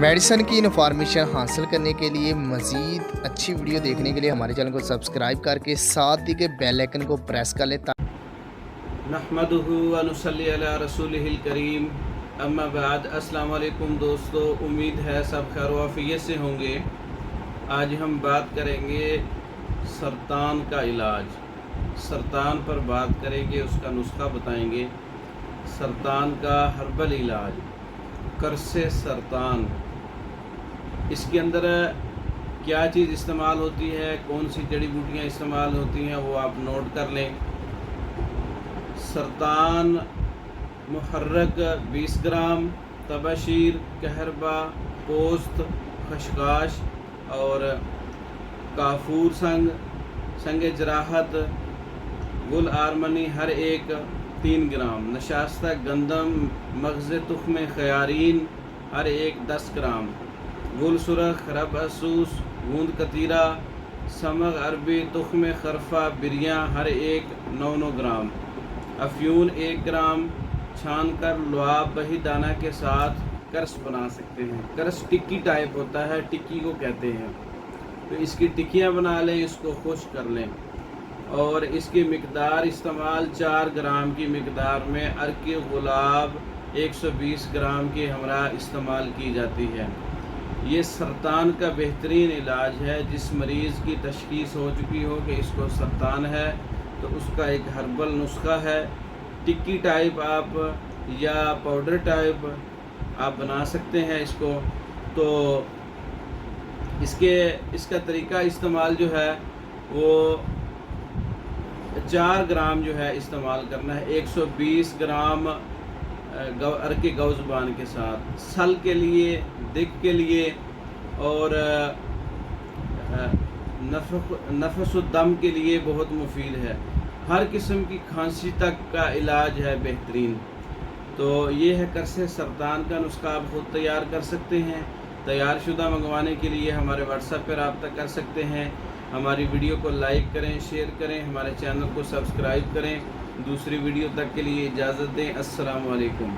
Medicine की information हासिल करने के लिए मज़ीद अच्छी वीडियो देखने के लिए हमारे चैनल को सब्सक्राइब करके साथ ही के बेल आइकन को प्रेस कर लें। नहमदुहु व नुसल्ली अला रसूलिहिल करीम, अम्मा बाद। अस्सलाम वालेकुम दोस्तों, उम्मीद है सब खैर वाफियत से होंगे। आज हम बात करेंगे सरतान का इलाज। सरतान पर बात करेंगे, उसका नुस्खा बताएंगे। सरतान का हर्बल इलाज, करसे सरतान, इसके अंदर क्या चीज़ इस्तेमाल होती है, कौन सी जड़ी बूटियाँ इस्तेमाल होती हैं, वो आप नोट कर लें। सरतान मुहर्रक 20 ग्राम, तबाशीर, कहरबा, पोस्त, खशकाश और काफूर संग जराहत, गुल आरमनी हर एक 3 ग्राम, नशास्ता गंदम, मगज़ तुख्म खयारीन हर एक 10 ग्राम, गुल सुरख, रब असूस, गूंद कतीरा, समग अरबी, तुख्म खरफा, बिरियाँ हर एक 9 ग्राम, अफ्यून 1 ग्राम, छान कर लुआब बही दाना के साथ कर्स बना सकते हैं। कर्स टिक्की टाइप होता है, टिक्की को कहते हैं। तो इसकी टिक्कियाँ बना लें, इसको खुश्क कर लें और इसकी मिकदार इस्तेमाल 4 ग्राम की मिकदार में अर्क गुलाब 120 ग्राम के हमरा इस्तेमाल की जाती है। ये सरतान का बेहतरीन इलाज है। जिस मरीज़ की तशख़ीस हो चुकी हो कि इसको सरतान है, तो उसका एक हर्बल नुस्खा है। टिक्की टाइप आप या पाउडर टाइप आप बना सकते हैं इसको। तो इसका तरीका इस्तेमाल जो है वो 4 ग्राम जो है इस्तेमाल करना है, 120 ग्राम अर्के गौज़बान के साथ। सल के लिए, दिक के लिए और नफसुद्दम के लिए बहुत मुफीद है। हर किस्म की खांसी तक का इलाज है बेहतरीन। तो ये है करसे सरतान का नुस्खा, आप खुद तैयार कर सकते हैं। तैयार शुदा मंगवाने के लिए हमारे व्हाट्सएप पर रब्ता कर सकते हैं। हमारी वीडियो को लाइक करें, शेयर करें, हमारे चैनल को सब्सक्राइब करें। दूसरी वीडियो तक के लिए इजाज़त दें। अस्सलाम वालेकुम।